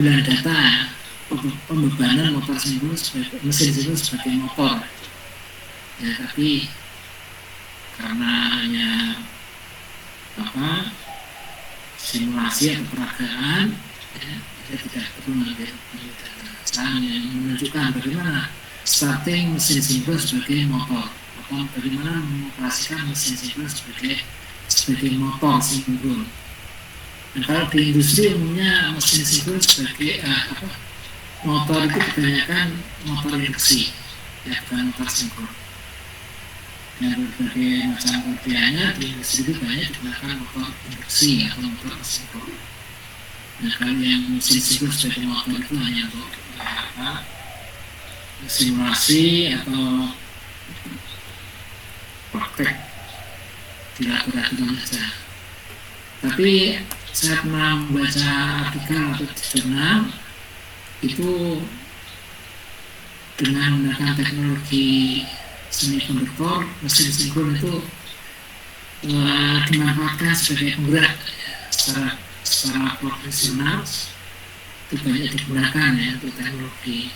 data pembebanan motor sinkronus mesin sinkronus sebagai motor ya, tapi karena hanya simulasi atau peragaan ya, kita tidak perlu mengambil data. Hanya menunjukkan bagaimana starting mesin sinkronus sebagai motor atau bagaimana mengoperasikan mesin sinkronus sebagai motor sinkron. Nah, kalau di industri umumnya mesin sinkron sebagai motor itu kebanyakan motor induksi, ya bukan motor sinkron. Dan berbagai macam kelebihannya di industri itu banyak digunakan motor induksi atau motor sinkron. Nah, kalau yang mesin sinkron sebagai motor itu hanya untuk simulasi atau praktek di laboratorium saja. Tapi saya pernah membaca artikel atau di jurnal itu dengan menggunakan teknologi semikonduktor mesin sinkron itu dimanfaatkan sebagai penggerak secara profesional, itu banyak digunakan ya untuk teknologi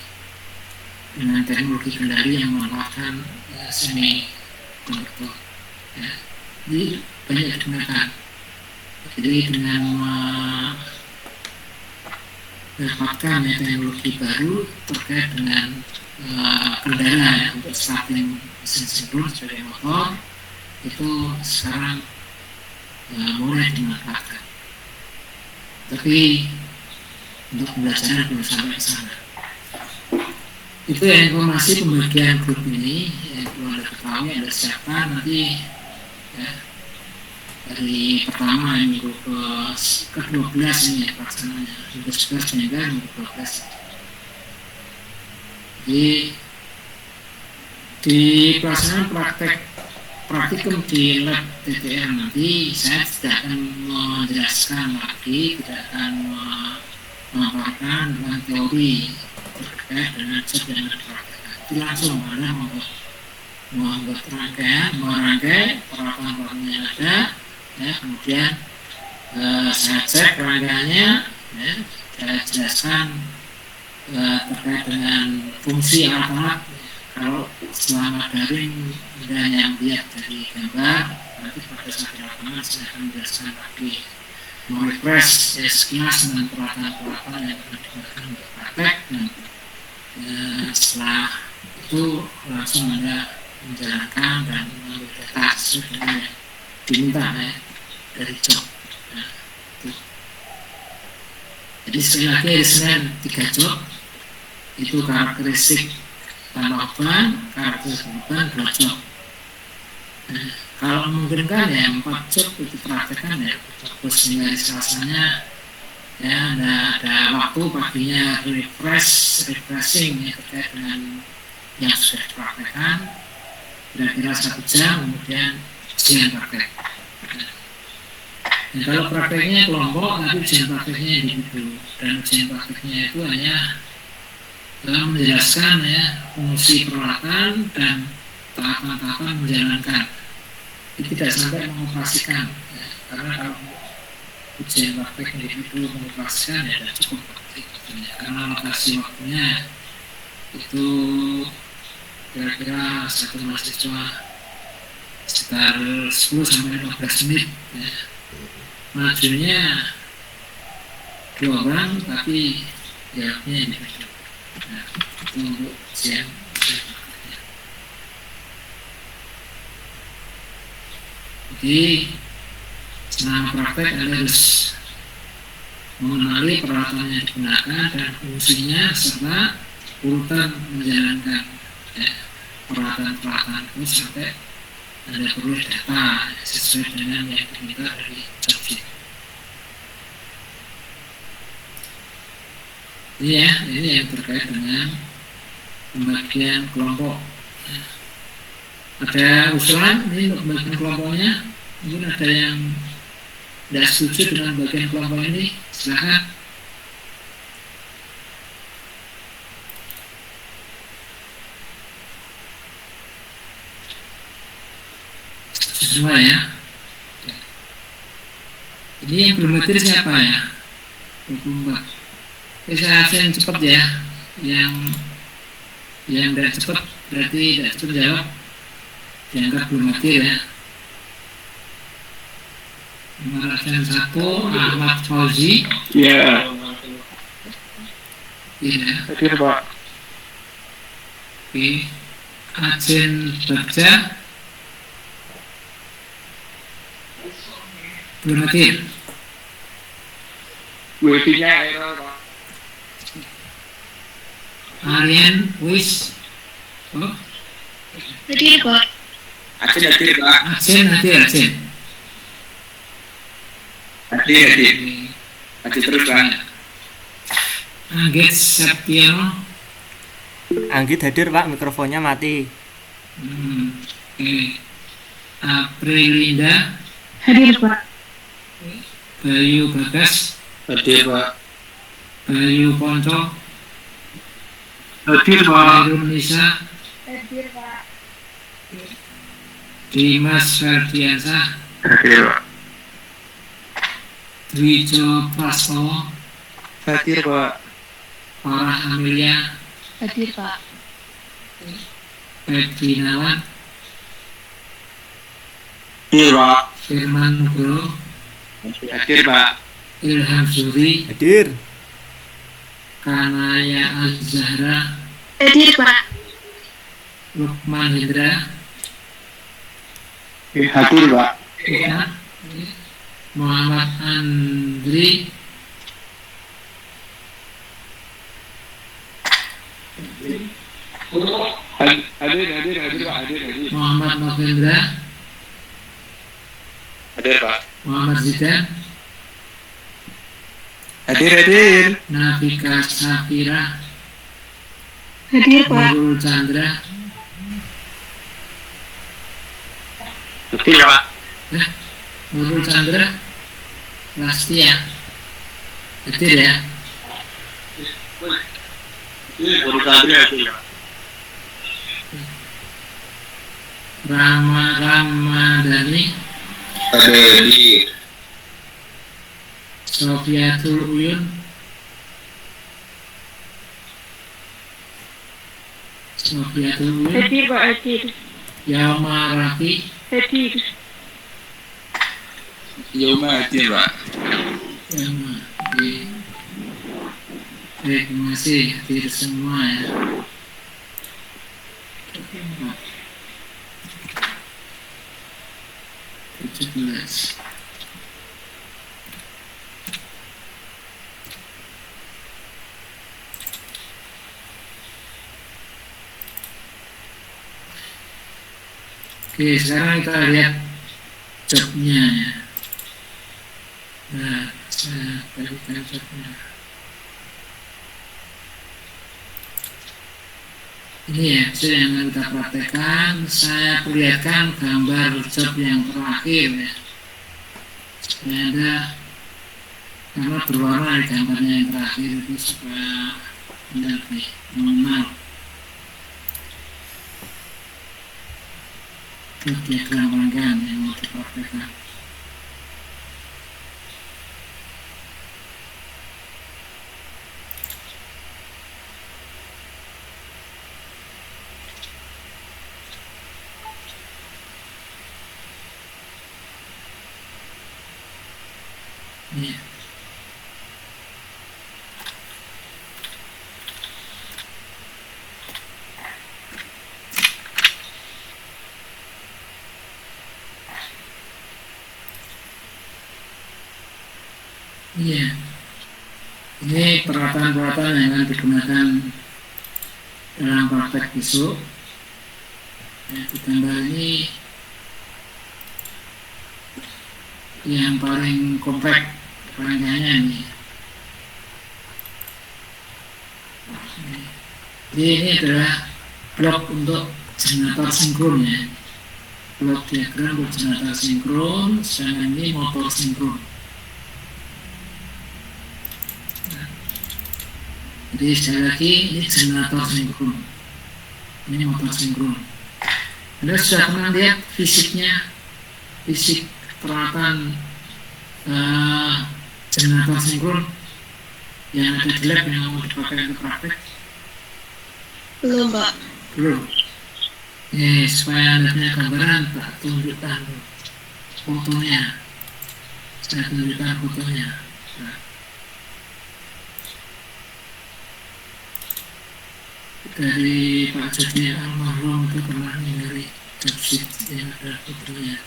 dengan teknologi kendali yang memanfaatkan semikonduktor ya. Jadi banyak digunakan. Jadi dengan mendapatkan teknologi baru terkait dengan kendala ya, untuk starting mesin sinkron sebagai motor itu sekarang mulai dimanfaatkan. Tapi untuk pembelajaran belum sampai ke sana. Itu ya informasi pembagian grup ini yang perlu Anda ketahui, Anda siapkan nanti ya, dari pertama minggu ke-12 ini pelaksananya, minggu 11 hingga minggu 12. Jadi di pelaksanaan praktikum di lab TTR nanti saya tidak akan menjelaskan lagi, tidak akan memaparkan dengan teori terkait dengan job yang dipraktekkan. Itu langsung Anda membuat merangkai peralatan-peralatan yang ada. Ya, kemudian saya cek rangkaiannya, ya, saya jelaskan terkait dengan fungsi alat-alat. Kalau selama daring Anda hanya melihat dari gambar, nanti pada saat di lapangan saya akan menjelaskan lagi, merefresh sekilas dengan peralatan-peralatan yang akan digunakan untuk praktek, dan setelah itu langsung Anda menjalankan dan mengambil data sesuai dengan yang diminta ya, dari job. Nah, itu. Jadi sekali lagi ada 3 job, itu karakteristik tambah ban, karakteristik ban, 2 job. Nah, kalau memungkinkan ya 4 job itu praktekkan ya, terus hingga hari Selasanya ya ada waktu paginya refreshing ya, terkait dengan yang sudah dipraktekkan, kira-kira 1 jam, kemudian ujian praktek. Dan kalau prakteknya kelompok, nanti ujian prakteknya individu, dan ujian prakteknya itu hanya menjelaskan ya fungsi peralatan dan tahapan-tahapan menjalankan. Itu tidak sampai mengoperasikan ya, karena kalau ujian praktek individu mengoperasikan ya sudah cukup praktik ya, karena lokasi waktunya itu kira-kira satu mahasiswa sekitar 10-15 menit ya. Majunya 2 orang tapi jawabnya individu. Nah, itu untuk ujian prakteknya. Jadi selama praktek Anda harus mengenali peralatan yang digunakan dan fungsinya serta urutan menjalankan ya, peralatan-peralatan itu sampai Anda peroleh data sesuai dengan yang diminta dari job sheet. Ini ya, ini yang terkait dengan pembagian kelompok. Ada usulan ini untuk pembagian kelompoknya? Mungkin ada yang tidak setuju dengan bagian kelompok ini, silakan. Semua ya. Ini yang belum hadir siapa ya? 24. Bisa absen cepat ya. Yang tidak cepat berarti tidak cepat jawab, dianggap belum hadir ya. Nomor absen 1 Ahmad Fauzi. Ya. Iya. Hadir Pak. Oke. Absen Bagja. Belum hadir. WP-nya error Pak. Aryan Wis. Oh, Hadir Pak. Hadir Pak. absen. Hadir. Oke. Hadir terus Pak. Anggit Septiano. Anggit hadir Pak, mikrofonnya mati. Oke. Aprilinda. Hadir Pak. Bayu Bagas. Hadir Pak. Bayu Ponco. Hadir Pak. Bayu Nisa. Hadir Pak. Dimas Ferdiansyah. Hadir Pak. Dwijo Prastowo. Hadir Pak. Farah Amelia. Hadir Pak. Febri Nawan. Hadir Pak. Firman Nugroho. Hadir Pak. Ilham Zuri. Hadir. Kanaya Al-Zahra. Hadir Pak. Lukman Hendra. Hadir Pak. Ya. Muhammad Andri. Hadir Pak. Hadir. Muhammad Novendra. Hadir Pak. Muhammad Zidan. Hadir. Nafika Safira. Hadir Pak. Nurul Chandra. Hadir Pak. Nurul Chandra. Lastia. Hadir ya. Hadir. Rama Ramadhani. Hadir. Sofiatul Uyun. Sofiatul Uyun. Hadir Pak. Hadir. Yama Rafi. Hadir. Yoma hadir Pak. Yama. Oke. Baik, terima kasih hadir semua ya. Oke, 17. Oke, sekarang kita lihat jobnya ya. Nah, saya berikan jobnya. Ini ya, yang akan kita praktekkan. Saya perlihatkan gambar job yang terakhir ya. Supaya ada karena berwarna di gambarnya yang terakhir itu supaya lebih mengenal. Itu diagram rangkaian yang mau dipraktekkan. Iya. Iya. Ini peralatan-peralatan yang akan digunakan dalam praktek besok. Ya, di gambar ini yang paling kompak rangkaiannya ini. Jadi ini adalah blok untuk generator sinkron ya. Blok diagram untuk generator sinkron, sedangkan ini motor sinkron. Jadi sekali lagi ini generator sinkron, ini motor sinkron. Anda sudah pernah lihat fisiknya, fisik peralatan generator sinkron? yang ada di lab yang mau dipakai untuk praktek? Belum, Pak. Belum. Supaya Anda punya gambaran, tak tunjukkan fotonya. Saya tunjukkan fotonya. Nah, dari Pak Jody almarhum itu pernah memberi website yang ada fotonya.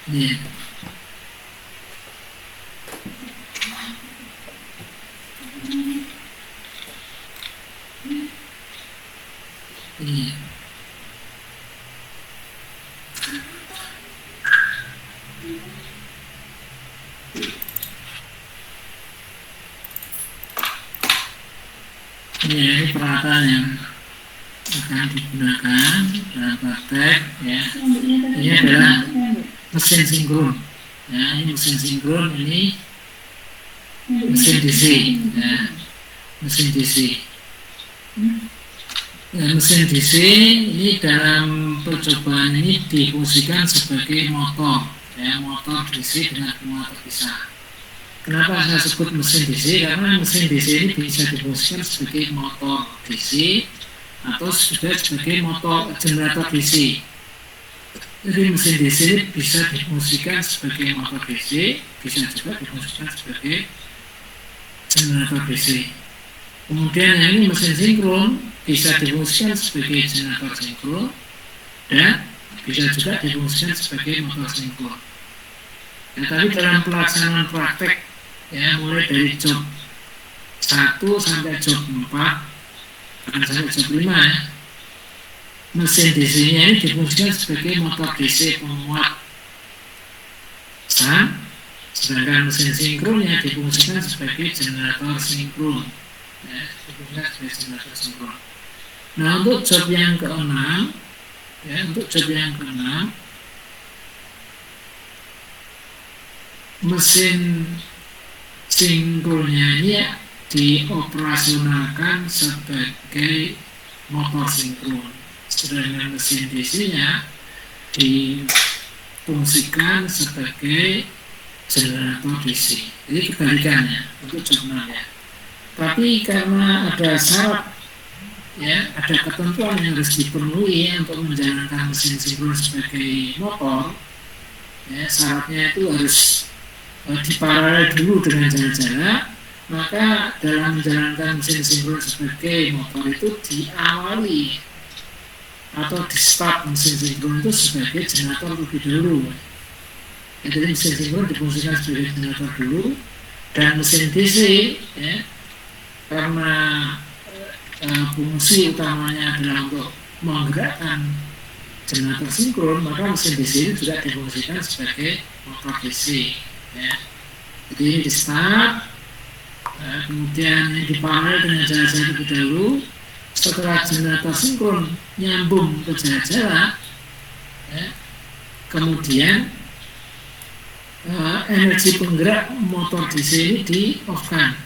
Iya. Iya. Ini peralatan yang akan digunakan dalam praktek ya. Ini adalah mesin sinkron. Ya, ini mesin sinkron, ini mesin DC ya. Mesin DC. Ya, mesin DC ini dalam percobaan ini difungsikan sebagai motor ya, motor DC dengan pemuat terpisah. Kenapa saya sebut mesin DC? Karena mesin DC ini bisa difungsikan sebagai motor DC atau juga sebagai motor generator DC. Jadi mesin DC ini bisa difungsikan sebagai motor DC, bisa juga difungsikan sebagai generator DC. Kemudian yang ini mesin sinkron bisa difungsikan sebagai generator sinkron dan bisa juga difungsikan sebagai motor sinkron. Ya, tapi dalam pelaksanaan praktek ya, mulai dari job 1 sampai job 4 bahkan sampai job 5 ya, mesin DC nya ini difungsikan sebagai motor DC pemuat sang, sedangkan mesin sinkronnya difungsikan sebagai generator sinkron ya, difungsikan sebagai generator sinkron. Nah, untuk job yang ke-6 ya, untuk job yang ke-6 mesin sinkronnya ini dioperasionalkan sebagai motor sinkron, sedangkan mesin DC-nya difungsikan sebagai generator DC. Jadi kebalikannya untuk job 6 ya. Tapi karena ada syarat ya, ada ketentuan yang harus dipenuhi untuk menjalankan mesin sinkron sebagai motor ya, syaratnya itu harus diparalel dulu dengan jarak-jarak. Maka dalam menjalankan mesin sinkron sebagai motor itu diawali atau di start mesin sinkron itu sebagai generator lebih dulu. Jadi mesin sinkron difungsikan sebagai generator dulu, dan mesin DC ya, karena fungsi utamanya adalah untuk menggerakkan generator sinkron, maka mesin DC ini juga difungsikan sebagai motor DC. Ya. Jadi ini di start, kemudian ini diparalel dengan jarak-jarak terlebih dahulu. Setelah generator sinkron nyambung ke jarak-jarak, ya, kemudian energi penggerak motor DC ini di off-kan.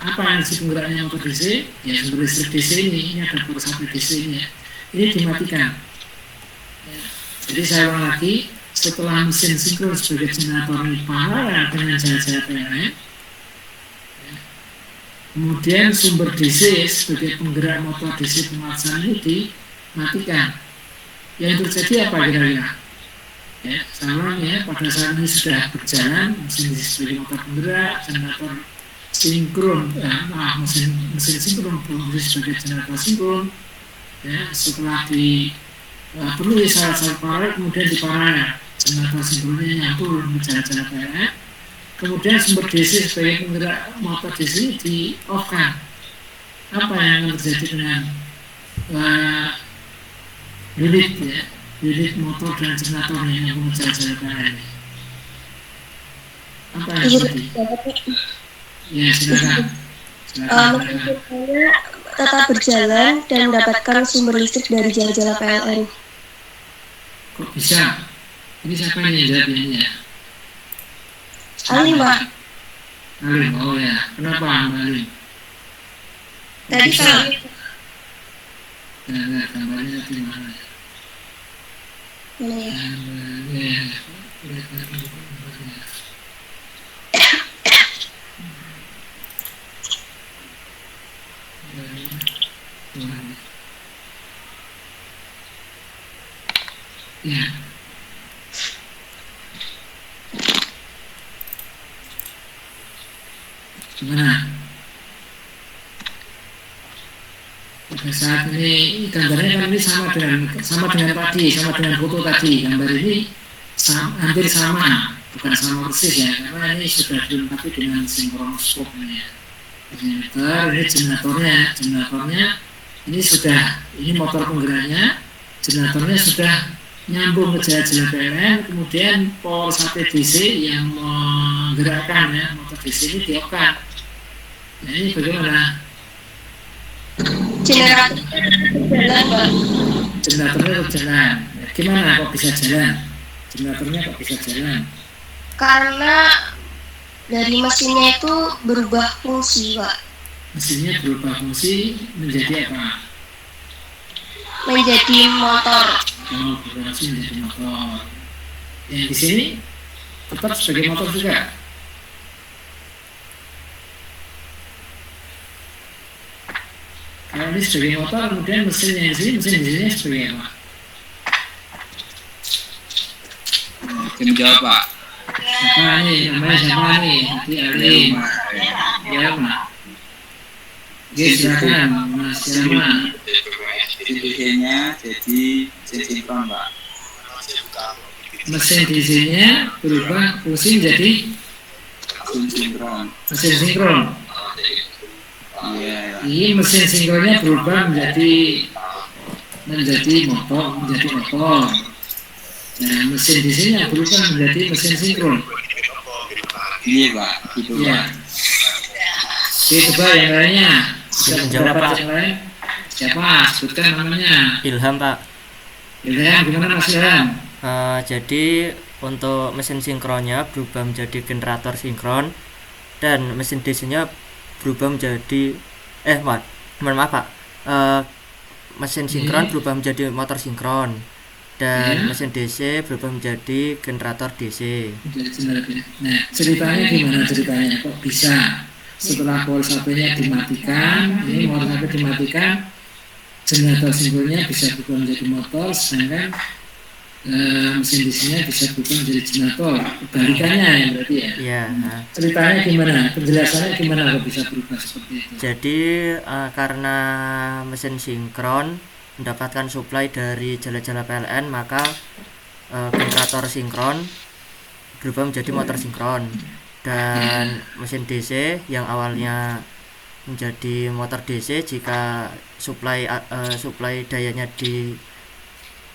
Apa energi penggeraknya motor DC? Ya sumber listrik DC ini ada power supply DC ini ya. Ini dimatikan. Ya. Jadi saya ulang lagi, setelah mesin sinkron sebagai generator ini paralel dengan jarak-jarak PLN, ya, kemudian sumber DC sebagai penggerak motor DC pemasangan ini dimatikan. Yang terjadi apa kira-kira? Ya, sama ya, pada saat ini sudah berjalan mesin DC sebagai motor penggerak, generator sinkron, mesin sinkron berfungsi sebagai generator sinkron. Ya, setelah dipenuhi syarat-syarat paralel, kemudian diparalel generator sinkronnya nyambung ke jarak-jarak PLN. Kemudian sumber DC sebagai penggerak motor DC di off-kan. Apa yang terjadi dengan unit ya, unit motor dan generatornya yang jarak-jarak PLN? Apa yang terjadi? Ya, silakan. Mesin sinkronnya tetap berjalan dan mendapatkan sumber listrik dari jarak-jarak PLN. Kok bisa? Ini siapa yang jawab ini ya? Alim, Pak. Alim, oh ya. Kenapa Alim? Tadi kalau Ya, gambarnya di mana ya? mana ya? Gambarnya, lihat lagi gambarnya. Ya. Gimana? Pada saat ini gambarnya kan ini sama dengan tadi, sama dengan foto tadi. Gambar ini hampir sama, bukan sama persis ya, karena ini sudah dilengkapi dengan sinkronoskop ya. Ini generatornya ini sudah, ini motor penggeraknya, generatornya sudah nyambung ke jarak-jarak PLN, kemudian power supply DC yang menggerakkan ya motor DC ini diopkan. Nah ini bagaimana? Generator berjalan, Pak. Generatornya berjalan. Gimana kok bisa jalan? Generatornya kok bisa jalan? Karena dari mesinnya itu berubah fungsi, Pak. Mesinnya berubah fungsi menjadi apa? Menjadi motor. Oh, berfungsi menjadi motor. Yang di sini tetap sebagai motor juga. Kalau ini sebagai motor, kemudian mesin yang di sini, mesin di sini sebagai apa? Yang jawab Pak. Siapa nih? Namanya siapa nih? Di Alim. Ya, Mak. Oke, silakan, Mas Yama. DC-nya jadi mesin sinkron Pak. Mesin DC-nya berubah fungsi menjadi Mesin sinkron. mesin sinkron. Iya. Ini mesin sinkronnya berubah menjadi motor. Nah, mesin DC-nya berubah menjadi mesin sinkron. Iya Pak. Gitu Ya. Pak. Oke, coba yang lainnya. Bisa Jawab, pendapat Pak. yang lain? Siapa? Sebutkan namanya. Ilham, Pak. Ilham, gimana Mas Ilham? Jadi untuk mesin sinkronnya berubah menjadi generator sinkron dan mesin DC-nya berubah menjadi mohon maaf Pak. Mesin sinkron berubah menjadi motor sinkron dan mesin DC berubah menjadi generator DC. Nah, ceritanya gimana ceritanya? Kok bisa setelah power supply-nya dimatikan, ini power supply dimatikan, generator sinkronnya bisa berubah menjadi motor, sedangkan mesin DC-nya bisa berubah menjadi generator. Kebalikannya ya berarti ya. Iya. Ceritanya gimana? Penjelasannya gimana kok bisa berubah seperti itu? Jadi karena mesin sinkron mendapatkan suplai dari jala-jala PLN, maka generator sinkron berubah menjadi motor sinkron dan mesin DC yang awalnya menjadi motor DC jika suplai dayanya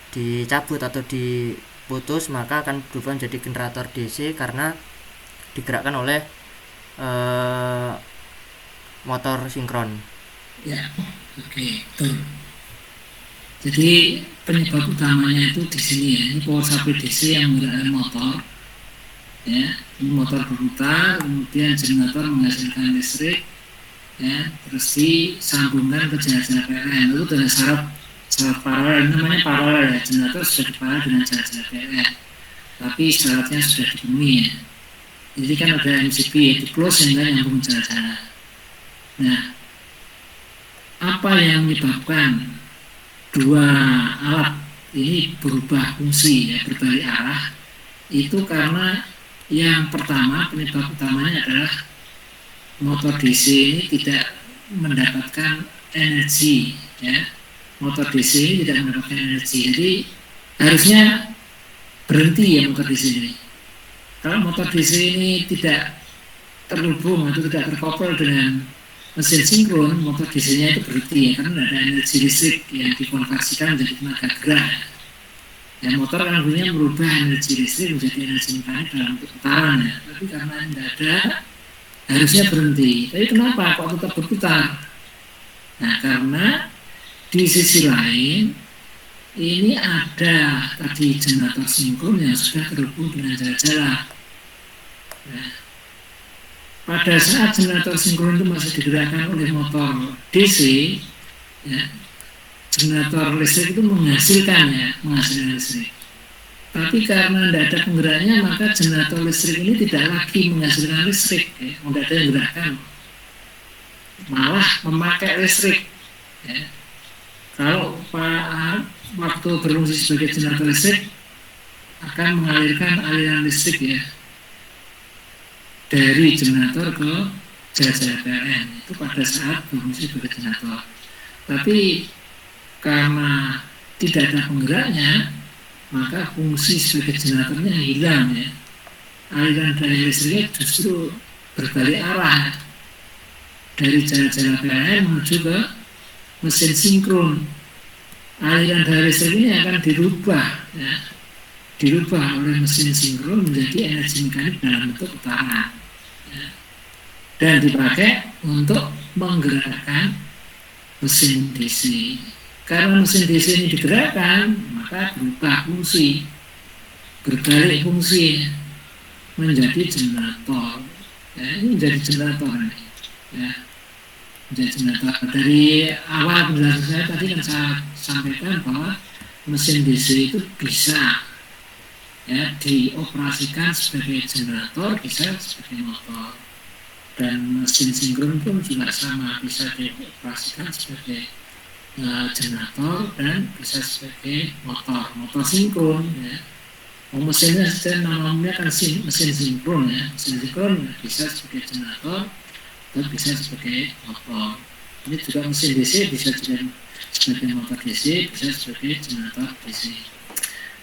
dicabut atau diputus, maka akan berubah menjadi generator DC karena digerakkan oleh motor sinkron. Ya, oke, betul. Jadi penyebab utamanya itu di sini ya, ini power supply DC yang menggerakkan motor. Ya, ini motor berputar, kemudian generator menghasilkan listrik, ya, terus disambungkan ke jalan-jalan PLN. Itu dengan syarat paralel, namanya paralel ya, generator sudah diparalel dengan jalan-jalan PLN, tapi syaratnya sudah dipenuhi ya. Jadi kan ada MCB yaitu close yang nyambung jalan-jalan. Nah, apa yang menyebabkan dua alat ini berubah fungsi ya, berbalik arah, itu karena yang pertama, penyebab utamanya adalah motor DC ini tidak mendapatkan energi ya. Motor DC ini tidak mendapatkan energi, jadi harusnya berhenti ya motor DC ini. Kalau motor DC ini tidak terhubung atau tidak terkoppel dengan mesin sinkron, motor DC-nya itu berhenti ya, karena ada energi listrik yang dikonversikan menjadi tenaga gerak. Ya, motor kan gunanya merubah energi listrik menjadi energi mekanik dalam bentuk putaran ya. Tapi karena tidak ada, harusnya berhenti. Tapi kenapa kok tetap berputar? Nah, karena di sisi lain ini ada tadi generator sinkron yang sudah terhubung dengan jalan-jalan. Nah, pada saat generator sinkron itu masih digerakkan oleh motor DC, ya, generator listrik itu menghasilkan listrik. Tapi karena tidak ada penggeraknya, maka generator listrik ini tidak lagi menghasilkan listrik, ya, tidak ada yang gerakkan, malah memakai listrik. Ya. Kalau waktu berfungsi sebagai generator listrik akan mengalirkan aliran listrik ya dari generator ke jalan-jalan PLN itu pada saat berfungsi sebagai generator. Tapi karena tidak ada penggeraknya, maka fungsi sebagai generatornya hilang ya. Aliran dari listriknya justru berbalik arah dari jalan-jalan PLN menuju ke mesin sinkron. Aliran dari listrik ini akan dirubah oleh mesin sinkron menjadi energi mekanik dalam bentuk putaran ya, dan dipakai untuk menggerakkan mesin DC. Karena mesin DC ini digerakkan, maka berubah fungsi, berbalik fungsi menjadi generator ya, ini menjadi generator ya. Menjadi generator. Dari awal penjelasan saya tadi kan saya sampaikan bahwa mesin DC itu bisa ya dioperasikan sebagai generator, bisa sebagai motor, dan mesin sinkron pun juga sama, bisa dioperasikan sebagai generator dan bisa sebagai motor sinkron ya. Mesinnya saja namanya kan mesin sinkron ya, mesin sinkron bisa sebagai generator dan bisa sebagai motor. Ini juga mesin DC bisa juga sebagai motor DC, bisa sebagai generator DC.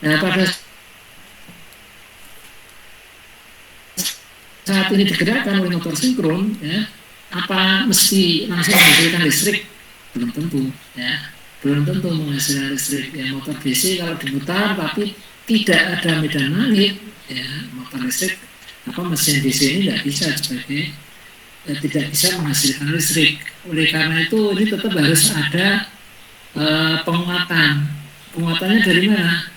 Nah, pada saat ini digerakkan oleh motor sinkron ya, apa mesti langsung menghasilkan listrik? Belum tentu ya, belum tentu menghasilkan listrik ya. Motor DC kalau diputar tapi tidak ada medan magnet ya, motor listrik mesin DC ini tidak bisa tidak bisa menghasilkan listrik. Oleh karena itu ini tetap harus ada penguatannya dari mana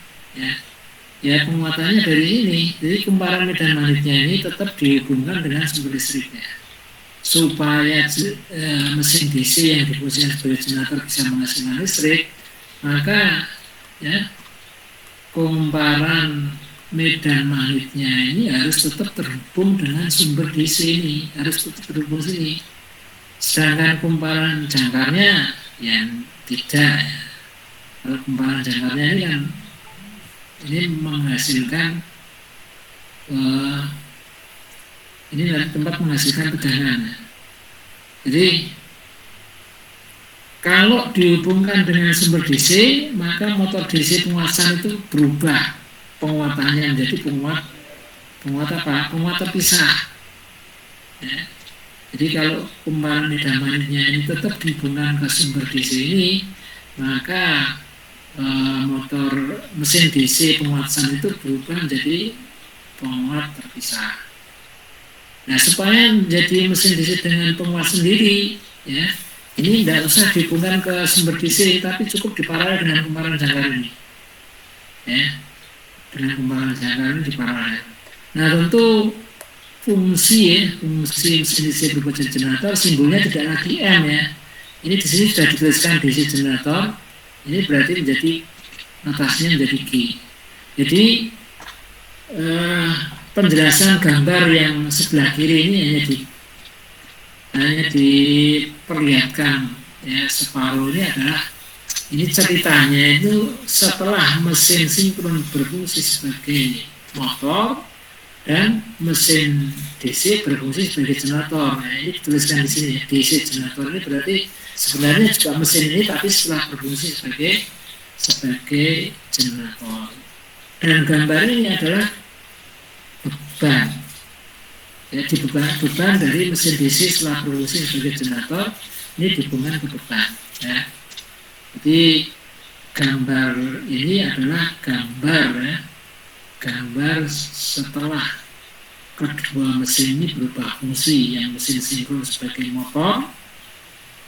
ya, penguatannya dari ini. Jadi kumparan medan magnetnya ini tetap dihubungkan dengan sumber listriknya supaya mesin DC yang difungsikan sebagai generator bisa menghasilkan listrik. Maka ya, kumparan medan magnetnya ini harus tetap terhubung dengan sumber DC ini, harus tetap terhubung sini. Sedangkan kumparan jangkarnya yang tidak ya. Kalau kumparan jangkarnya ini kan ini menghasilkan ini dari tempat menghasilkan tegangan. Jadi kalau dihubungkan dengan sumber DC, maka motor DC penguasaan itu berubah penguatannya menjadi penguat apa? Penguat terpisah. Ya. Jadi kalau kumparan medan magnetnya ini tetap dihubungkan ke sumber DC ini, maka motor mesin DC penguatan itu berubah menjadi penguat terpisah. Nah, supaya menjadi mesin DC dengan penguat sendiri, ya, ini tidak usah dihubungkan ke sumber DC, tapi cukup diparalel dengan kumparan jangkar ini, ya, dengan kumparan jangkar ini diparalel. Nah, tentu fungsi mesin DC berupa generator, simbolnya tidak lagi M, ya. Ini di sini sudah dituliskan DC generator, ini berarti menjadi notasinya menjadi G. Jadi penjelasan gambar yang sebelah kiri ini hanya diperlihatkan, ya, separuh ini adalah ini ceritanya itu setelah mesin sinkron berfungsi sebagai motor dan mesin DC berfungsi sebagai generator. Nah, ini dituliskan di sini, DC generator ini berarti sebenarnya juga mesin ini tapi setelah berfungsi sebagai generator. Dan gambar ini adalah beban, ya, beban dari mesin DC setelah berfungsi sebagai generator ini dihubungkan ke beban, ya. Jadi gambar ini adalah gambar setelah kedua mesin ini berubah fungsi, yang mesin sinkron sebagai motor,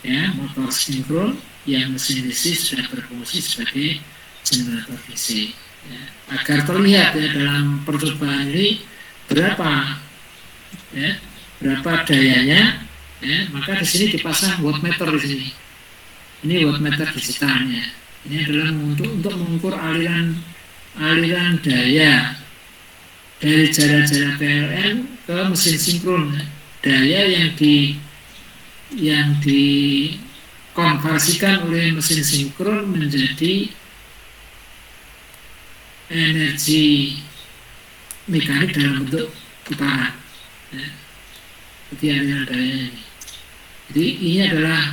ya, motor sinkron, yang mesin DC sudah berfungsi sebagai generator DC, ya. Agar terlihat, ya, dalam percobaan ini berapa dayanya, ya, maka di sini dipasang wattmeter di sini. Ini wattmeter digitalnya. Ini adalah untuk mengukur aliran daya dari jarak-jarak PLN ke mesin sinkron, daya yang dikonversikan oleh mesin sinkron menjadi energi mekanik dalam bentuk putaran, ya. Jadi aliran daya ini. Jadi ini adalah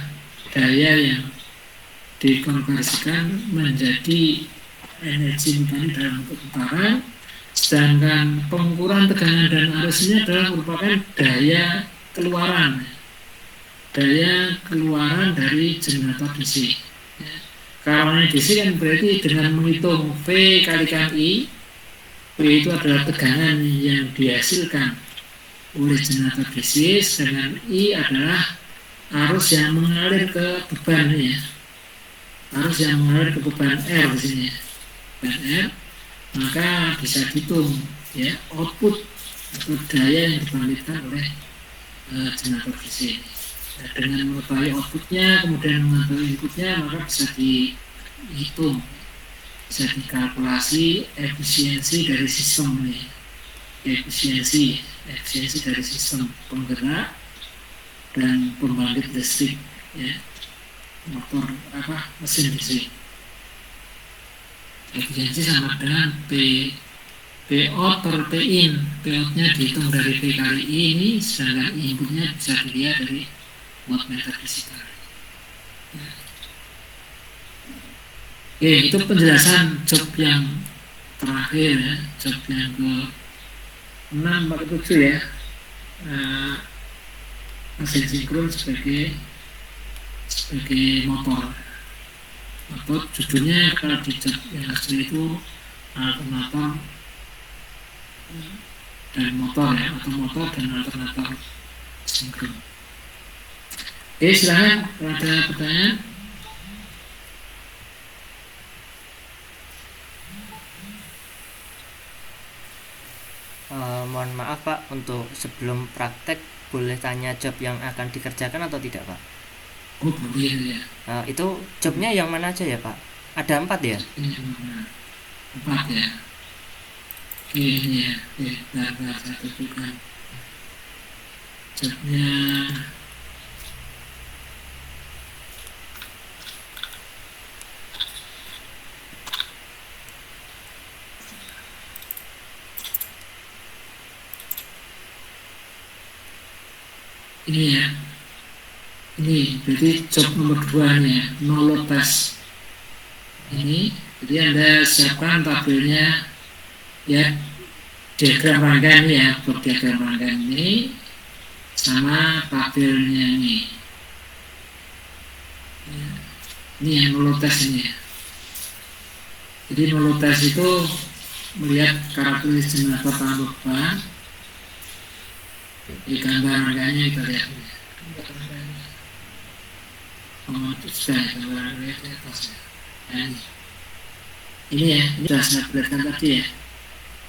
daya yang dikonversikan menjadi energi mekanik dalam bentuk putaran, sedangkan pengukuran tegangan dan arus ini adalah merupakan daya keluaran dari generator DC, ya. Kalau DC kan berarti dengan menghitung V kalikan I, V itu adalah tegangan yang dihasilkan oleh generator DC, sedangkan I adalah arus yang mengalir ke beban, ya. Arus yang mengalir ke beban R di sini, ya. Beban R, maka bisa dihitung, ya, output atau daya yang dibangkitkan oleh generator DC. Nah, dengan mengetahui outputnya kemudian mengetahui inputnya, maka bisa dihitung, bisa dikalkulasi efisiensi dari sistem ini, efisiensi dari sistem penggerak dan pembangkit listrik, ya, motor mesin DC. Efisiensi sama dengan P out per P in. P out-nya dihitung dari P kali I ini, sedangkan inputnya bisa dilihat dari wattmeter digital. Ya. Oke, itu penjelasan job yang terakhir, ya, job yang ke-6 atau 7, ya. Mesin sinkron sebagai motor. Judulnya kalau di job yang asli itu alternator dan motor, ya, atau motor dan alternator sinkron. Oke, silahkan kalau ada pertanyaan. Mohon maaf Pak, untuk sebelum praktek boleh tanya job yang akan dikerjakan atau tidak Pak? Oh, boleh, ya. Itu jobnya yang mana aja ya Pak? Ada 4 ya? 4, ya. Oke, ini, ya. Oke, saya tunjukkan jobnya. Ini, ya, ini berarti job nomor 2 nih, ya, no load test. Ini jadi Anda siapkan tabelnya, ya, diagram rangkaian, ya, buat diagram rangkaian ini sama tabelnya ini, ya. Ini yang no load test ini, ya. Jadi menurut tes itu melihat karakteristik generator tahan beban. Di gambar rangkaiannya kita lihat. Sudah gambar rangkaiannya di atas. Nah, ini ya, ini sudah saya perlihatkan tadi ya.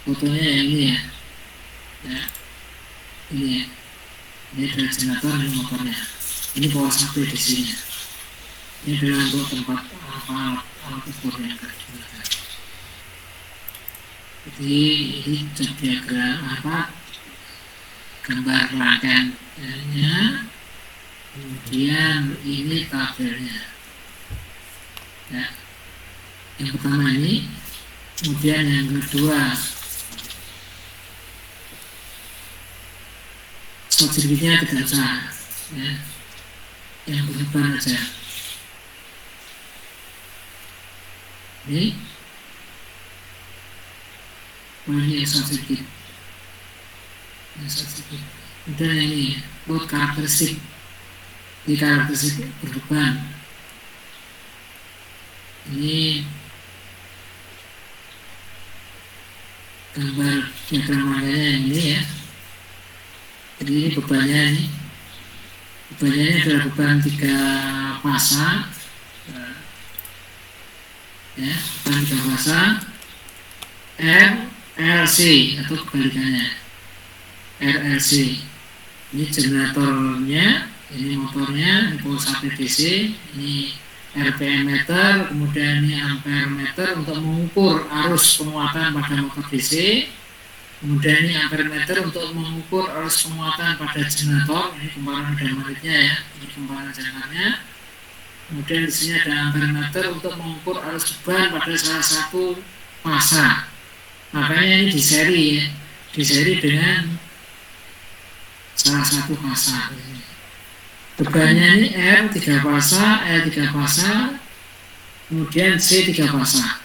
Fotonya yang ini ya. Ya, ini ya. Ini adalah generator, ini motornya. Ini power supply di sini. Ini adalah untuk tempat alat ukur yang akan digunakan. Jadi ini diagram gambar rangkaiannya, kemudian ini tabelnya. Ya. Yang pertama ini, kemudian yang kedua short circuitnya tidak usah, ya. Yang berdepan aja. Ini yang short circuit. Kemudian ini load karakteristik, ini karakteristik berbeban. Ini gambar diagram rangkaiannya yang ini ya. Jadi ini bebannya ini. Bebannya ini adalah beban 3 pasang. Ya, beban 3 pasang. RLC atau kebalikannya. RLC. Ini generatornya, ini motornya, ini power supply DC, ini RPM meter, kemudian ini ampere meter untuk mengukur arus penguatan pada motor DC. Kemudian ini ampere meter untuk mengukur arus penguatan pada generator. Ini kumparan dinamitnya ya, ini kumparan jangkarnya. Kemudian di sini ada ampere meter untuk mengukur arus beban pada salah satu fasa. Makanya ini di seri ya, di seri dengan salah satu fasa. Bebannya ini R 3 fasa, L 3 fasa, kemudian C 3 fasa.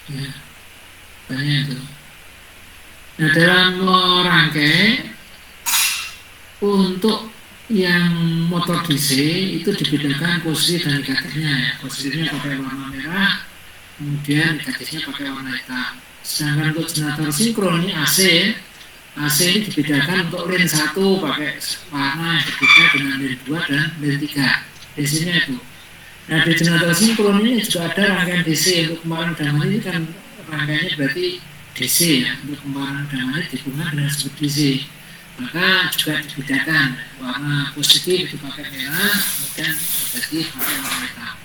Ya, banyak itu. Nah, dalam merangkai untuk yang motor DC itu dibedakan posisi dan negatifnya ya. Posisinya pakai warna merah, kemudian negatifnya pakai warna hitam. Sedangkan untuk generator sinkron ini AC ya. AC ini dibedakan untuk lane 1 pakai warna yang berbeda dengan lane 2 dan lane 3. DC-nya itu. Nah, di generator sinkron ini juga ada rangkaian DC. Untuk kumparan damai ini kan rangkaiannya berarti DC ya. Untuk kumparan damai dihubungkan dengan disebut DC. Maka juga dibedakan warna positif itu pakai merah, kemudian negatif pakai warna hitam.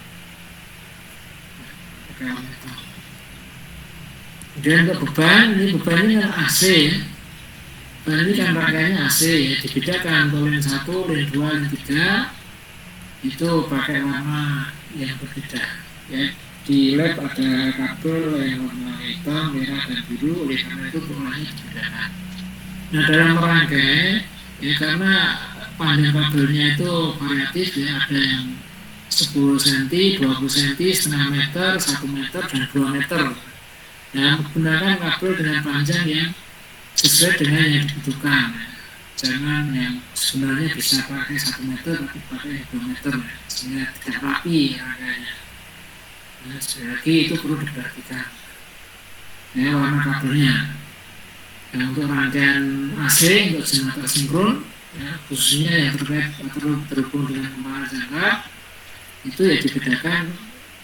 Pakai warna hitam. Kemudian untuk beban ini kan AC ya. Beban ini kan rangkaiannya AC ya, dibedakan untuk lane 1, lane 2, lane 3 itu pakai warna yang berbeda ya. Di lab ada kabel yang warna hitam, merah, dan biru, oleh karena itu warnanya dibedakan. Nah, dalam merangkai ya, karena panjang kabelnya itu variatif ya, ada yang 10 cm, 20 cm, setengah meter, 1 meter, dan 2 meter. Nah, menggunakan kabel dengan panjang yang sesuai dengan yang dibutuhkan. Jangan yang sebenarnya bisa pakai 1 meter tapi pakai 2 meter sehingga tidak rapi rangkaiannya. Nah, sekali lagi itu perlu diperhatikan ya, warna kabelnya. Dan untuk rangkaian AC untuk generator sinkron ya, khususnya yang terhubung dengan kumparan jangkar itu ya dibedakan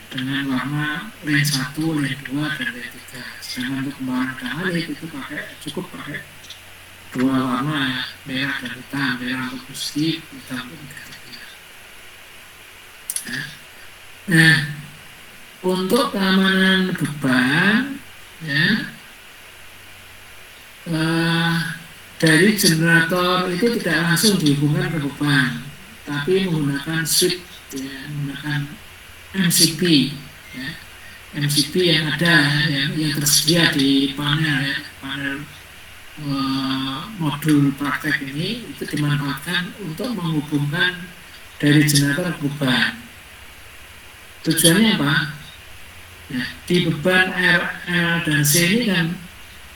dengan warna lane 1, lane 2, dan lane 3. Sedangkan untuk kumparan damai itu cukup pakai 2 warna ya, merah dan hitam, merah untuk positif, hitam untuk negatifnya. Nah, untuk keamanan beban ya, dari generator itu tidak langsung dihubungkan ke beban, tapi menggunakan switch ya, menggunakan MCB ya. MCB yang ada yang tersedia di panel ya, panel modul praktek ini itu dimanfaatkan untuk menghubungkan dari generator ke beban. Tujuannya apa? Ya, di beban R, L, dan C ini kan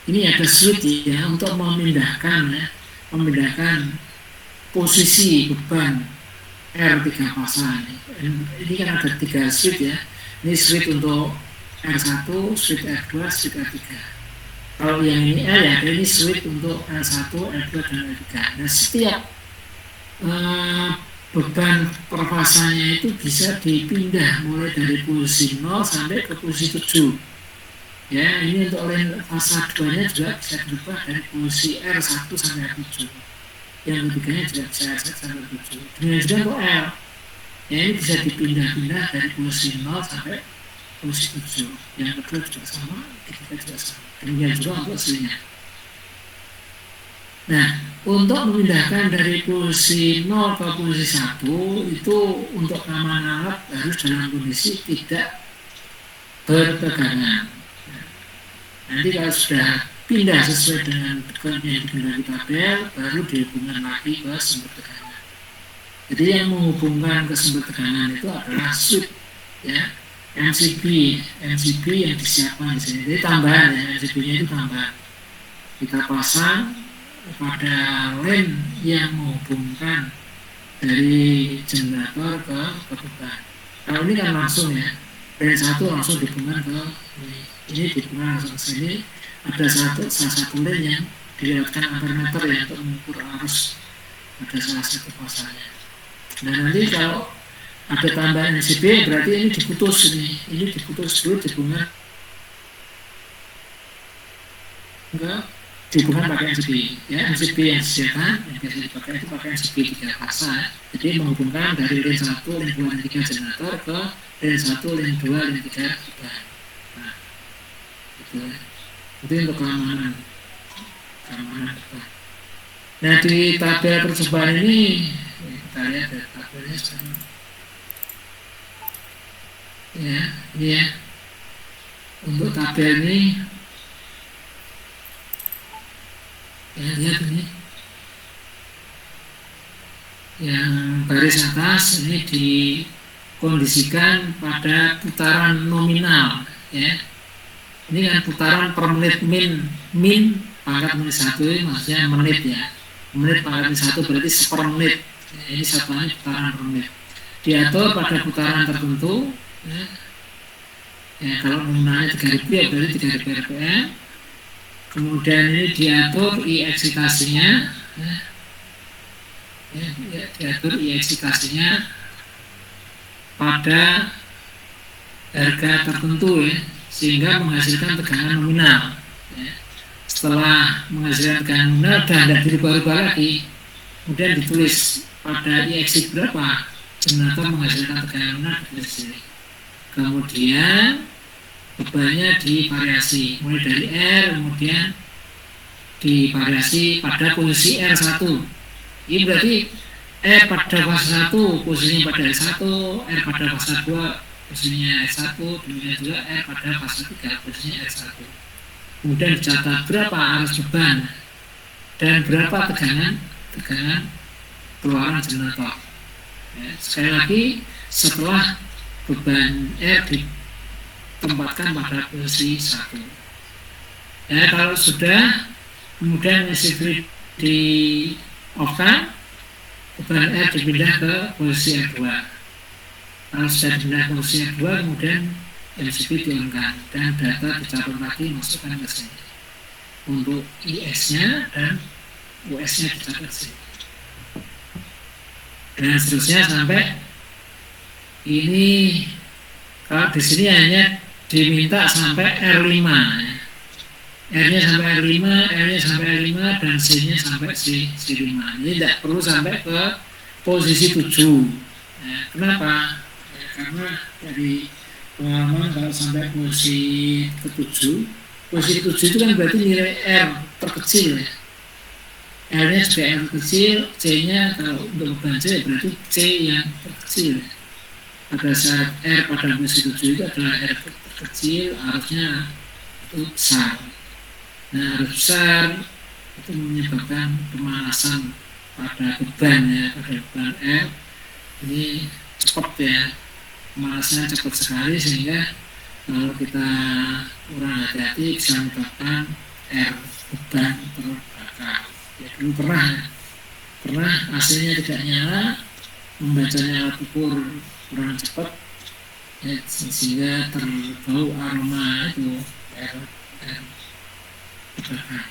ini ada switch ya untuk memindahkan posisi beban R 3 fasa ini kan ada 3 switch ya. Ini switch untuk R1, switch R2, switch R3. Kalau yang ini L ya, ini switch untuk L1, L2, dan L3. Nah, setiap beban perfasanya itu bisa dipindah mulai dari posisi 0 sampai ke posisi 7. Ya, ini untuk lane fasa 2-nya juga bisa berubah dari posisi R1 sampai R7. Yang ketiganya juga bisa R1 sampai R7. Demikian juga untuk L. Ya, ini bisa dipindah-pindah dari posisi 0 sampai posisi 7. Yang kedua juga sama, ketiga juga sama. Demikian juga untuk C-nya. Nah, untuk memindahkan dari posisi 0 ke posisi 1 itu untuk keamanan alat harus dalam kondisi tidak bertegangan. Nanti kalau sudah pindah sesuai dengan yang dikehendaki tabel, baru dihubungkan lagi ke sumber tekanan. Jadi yang menghubungkan ke sumber tekanan itu adalah switch, ya, MCB yang disiapkan di sini. Jadi tambahan ya, MCB-nya itu tambahan. Kita pasang pada lane yang menghubungkan dari generator ke beban. Kalau ini kan langsung ya, lane 1 langsung dihubungkan ke ini dihubungkan langsung ke sini. Ada salah satu lane yang dilewatkan ampermeter ya untuk mengukur arus. Ada salah satu pasarnya. Nah nanti kalau ada tambahan MCB berarti ini diputus ini diputus dulu dihubungkan dihubungkan pakai MCB ya, MCB yang disediakan yang biasa dipakai itu pakai MCB 3 fasa, jadi menghubungkan dari lane 1, lane 2, lane 3 generator ke lane 1, lane 2, lane 3 beban. Nah itu untuk keamanan beban. Nah di tabel percobaan ini kita lihat dari tabelnya sekarang ya, ini ya untuk tabel ini ya, lihat ini yang baris atas ini dikondisikan pada putaran nominal ya, ini kan putaran per menit min pangkat menit 1 maksudnya menit ya, menit pangkat menit 1 berarti sepermenit ya, ini satuannya putaran per menit, diatur pada putaran tertentu ya, ya kalau nominalnya 3000 ya berarti 3000 rpm. Kemudian ini diatur I eksitasinya ya, diatur I eksitasinya pada harga tertentu ya, sehingga menghasilkan tegangan nominal ya. Setelah menghasilkan tegangan nominal dan tidak dirubah-rubah lagi, kemudian ditulis pada I exit berapa generator menghasilkan tegangan nominal ditulis di sini. Kemudian bebannya divariasi mulai dari R, kemudian divariasi pada posisi R1. Ini berarti R pada fase 1 posisinya pada R1, R pada fase 2 posisinya R1, demikian juga R pada fase 3 posisinya R1. Kemudian dicatat berapa arus beban dan berapa tegangan keluaran generator. Ya, sekali lagi setelah beban R tempatkan pada posisi 1 ya, kalau sudah kemudian MCB di off-kan, beban R dipindah ke posisi R2. Kalau sudah dipindah ke posisi R2 kemudian MCB di-on-kan dan data dicatat lagi masukkan ke sini untuk IS-nya dan US-nya dicatat sini dan seterusnya sampai ini. Kalau di sini hanya diminta sampai R5 ya. R-nya sampai R5, R-nya sampai R5 dan C-nya sampai C5. Ini tidak perlu sampai ke posisi 7 ya, kenapa? Ya, karena dari pengalaman kalau sampai posisi ke-7, posisi 7 itu kan berarti nilai R terkecil ya. R-nya juga R terkecil, C-nya kalau untuk beban C berarti C yang terkecil ya. Pada saat R pada posisi 7 itu adalah R terkecil, arusnya itu besar. Nah, arus besar itu menyebabkan pemanasan pada beban ya, pada beban R ini cepat ya, pemanasannya cepat sekali sehingga kalau kita kurang hati-hati bisa menyebabkan R beban terbakar. Ya dulu pernah AC-nya tidak nyala, membacanya alat ukur kurang cepat ya, sehingga terbau aroma itu air terbakar.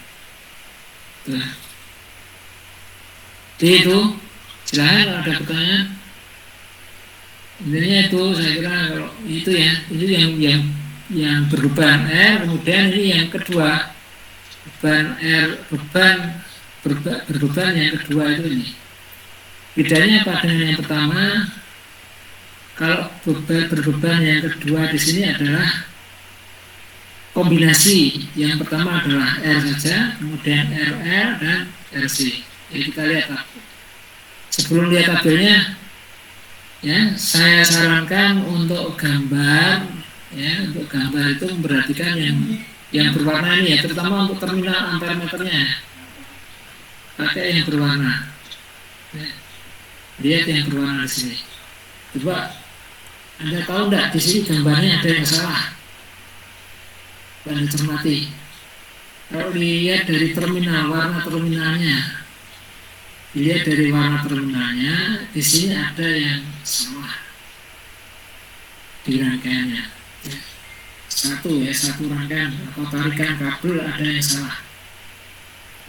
Jadi itu silahkan kalau ada pertanyaan. Intinya itu saya kira kalau itu ya, itu yang berbeban air. Kemudian ini yang kedua, beban air, berbeban yang kedua itu ini. Bedanya apa dengan yang pertama? Kalau berbeban yang kedua di sini adalah kombinasi. Yang pertama adalah R saja, kemudian RR dan RC. Jadi kita lihat sebelum lihat tabelnya, ya saya sarankan untuk gambar, ya untuk gambar itu memperhatikan yang berwarna ini ya, terutama untuk terminal ampermeternya, pakai yang berwarna. Ya, lihat yang berwarna di sini. Coba Anda tahu enggak di sini gambarnya ada yang salah? Anda cermati. Kalau dilihat dari terminal, warna terminalnya, dilihat dari warna terminalnya, di sini ada yang salah di rangkaiannya. Ya. Satu rangkaian atau tarikan kabel ada yang salah.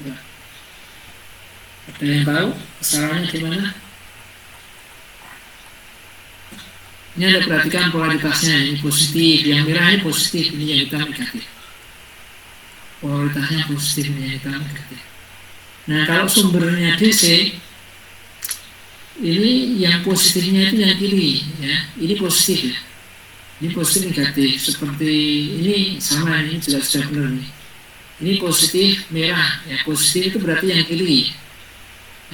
Ya. Ada yang tahu kesalahannya di mana? Ini Anda perhatikan polaritasnya, ini positif, yang merah ini positif, ini yang hitam negatif. Polaritasnya positif, ini yang hitam negatif. Nah kalau sumbernya DC, ini yang positifnya itu yang kiri, ya. Ini positif ya. Ini positif negatif, seperti ini sama, ini juga sudah benar nih. Ini positif merah, ya positif itu berarti yang kiri,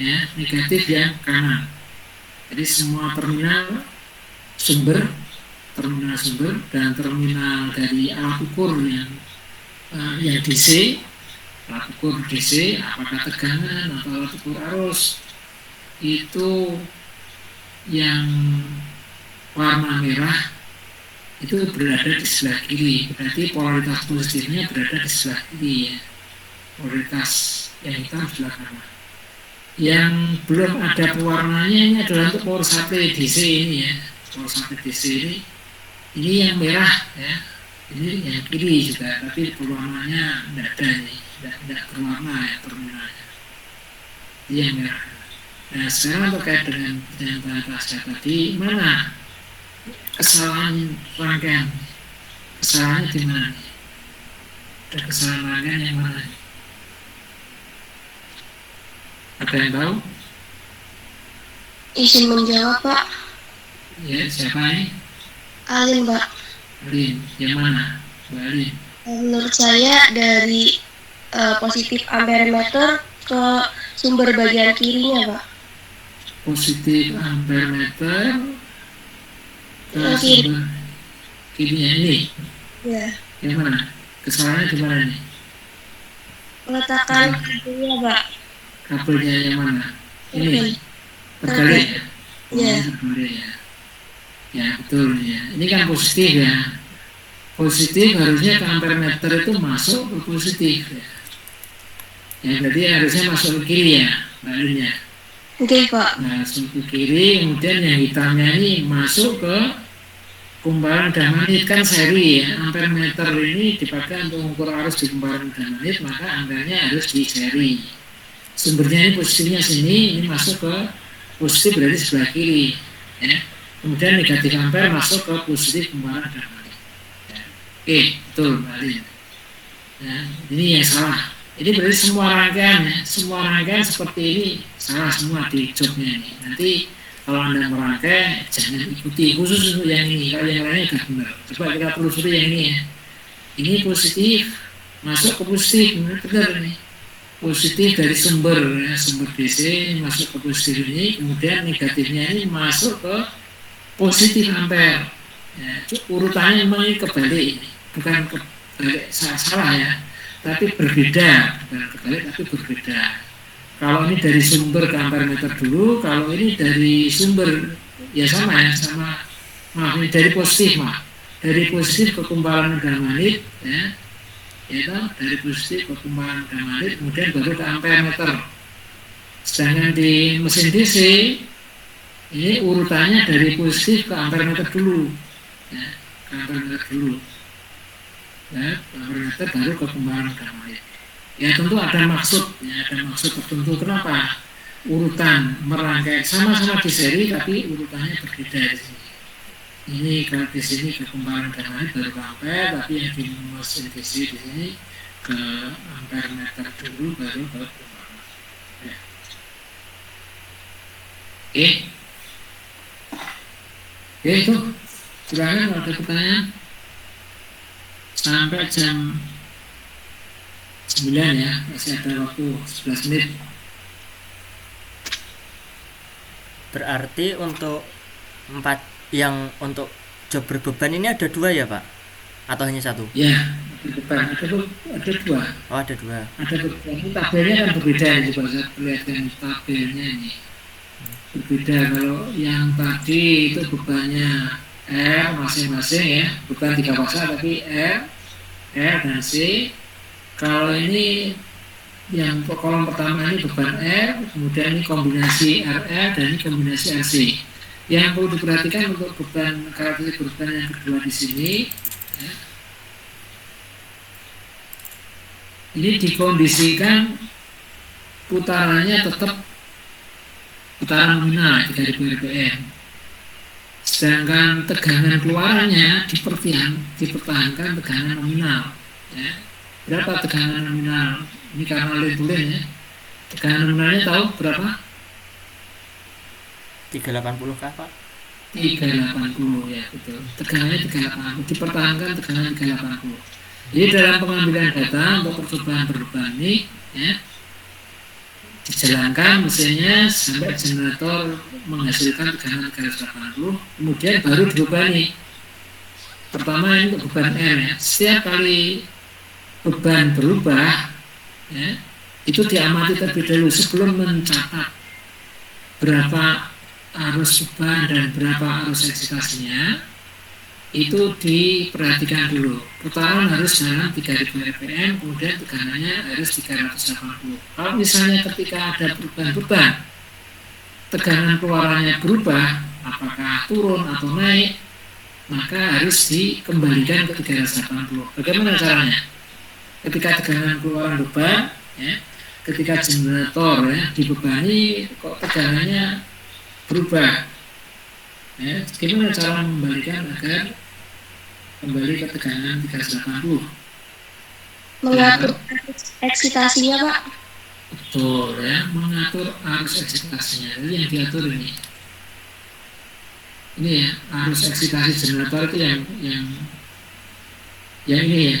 ya negatif yang kanan. Jadi semua terminal sumber dan terminal dari alat ukur yang DC, alat ukur DC, apakah tegangan atau alat ukur arus, itu yang warna merah itu berada di sebelah kiri, berarti polaritas positifnya berada di sebelah kiri ya. Polaritas yang hitam sebelah kanan. Yang belum ada pewarnanya ini adalah untuk power supply DC ini ya. Power supply DC ini yang merah ya. Ini yang kiri juga, tapi pewarnanya tidak ada ini, tidak berwarna ya terminalnya. Ini yang merah. Nah sekarang terkait dengan bahasa tadi, mana kesalahan rangkaian? Kesalahannya di mana? Ada kesalahan rangkaian yang mana? Ada yang tahu? Izin menjawab, Pak. Ya, siapa ini? Alin, Pak. Alin, yang mana? Mbak Alin. Menurut saya dari positif ampermeter ke sumber bagian kirinya, Pak. Positif ampermeter ke Kiri. sumber kirinya ini. Ya. Yang mana? Kesalahannya di mana nih? Peletakan kabelnya, Pak. Kabelnya yang mana? Ini. Kabel. Terbalik ya? Ya. Terbalik ya. Ya betul ya. Ini kan positif ya. Positif harusnya ke ampermeter itu masuk ke positif ya. Ya berarti harusnya masuk ke kiri ya, Mbak Alin ya. Oke, Pak. Nah, masuk ke kiri, kemudian yang hitamnya ini masuk ke kumparan magnet, kan seri ya. Ampermeter ini dipakai untuk mengukur arus di kumparan magnet, maka ampernya harus di seri. Sumbernya ini positifnya sini, ini masuk ke positif berarti sebelah kiri ya. Kemudian negatif ampere masuk ke positif kumparan magnet ya. Oke, betul Mbak Alin ya. Ini yang salah. Ini berarti semua rangkaian seperti ini salah semua di jobnya ini. Nanti kalau Anda merangkai jangan ikuti, khusus untuk yang ini. Kalau yang lainnya tidak benar. Coba kita telusuri yang ini ya. Ini positif masuk ke positif, benar ini. Positif dari sumber ya, sumber DC masuk ke positif ini, kemudian negatifnya ini masuk ke positif ampere. Ya, urutannya memang ini kebalik ini, bukan kebalik salah ya. Tapi berbeda, bukan kebalik tapi berbeda. Kalau ini dari sumber ke ampermeter dulu, kalau ini dari sumber ya sama ya, sama. Maaf ini dari positif dari positif ke kumparan magnet ya, itu dari positif ke kumparan magnet, kemudian baru ke ampermeter. Sedangkan di mesin DC ini urutannya dari positif ke ampermeter dulu. ya, ke ampermeter dulu, ya, ke ampermeter baru ke kumparan gamma lead. Ya tentu ada maksud, ya, ada maksud tertentu kenapa urutan merangkai sama-sama di seri tapi urutannya berbeda di sini. Ini kalau di sini ke kumparan gamma lead baru ke ampere, tapi yang di sintesis di sini ke ampermeter dulu baru ke kumparan. Ya. Oke, itu silakan kalau ada pertanyaan sampai jam 9 ya, masih ada waktu 11 menit. Berarti untuk untuk job berbeban ini ada 2 ya Pak? Atau hanya 1? Ya, beban ada 2. Oh ada 2. Ada beban. Ini tabelnya kan berbeda ini, coba saya perlihatkan tabelnya ini. Berbeda kalau yang tadi itu bebannya R masing-masing ya, beban 3 pasang tapi R dan C. Kalau ini yang kolom pertama ini beban R, kemudian ini kombinasi RR dan ini kombinasi RC. Yang perlu diperhatikan untuk beban karakteristik beban yang kedua di sini, ya, ini dikondisikan putarannya tetap putaran nominal 3000 rpm. Sedangkan tegangan keluarannya dipertahankan tegangan nominal. Ya. Berapa tegangan nominal? Ini karena tulen ya. Tegangan nominalnya tahu berapa? 380 kah Pak? 380 ya betul. Tegangannya 380, dipertahankan tegangan 380. Jadi dalam pengambilan data untuk percobaan berbeban ini ya, dijalankan mesinnya sampai generator menghasilkan tegangan 380, kemudian baru dibebani. Pertama ini untuk beban R ya. Setiap kali beban berubah ya, itu diamati terlebih dahulu sebelum mencatat berapa arus beban dan berapa arus eksitasinya. Itu diperhatikan dulu. Putaran harus dalam 3000 rpm, kemudian tegangannya harus 380. Kalau misalnya ketika ada perubahan beban, tegangan keluarannya berubah, apakah turun atau naik, maka harus dikembalikan ke 380. Bagaimana caranya? Ketika tegangan keluaran beban, ya, ketika generator ya, dibebani kok tegangannya berubah, ya, gimana cara mengembalikan agar kembali ke tegangan 380? Mengatur eksitasinya Pak. Betul ya, mengatur arus eksitasinya. Jadi yang diatur ini ya, arus eksitasi generator itu yang ini ya.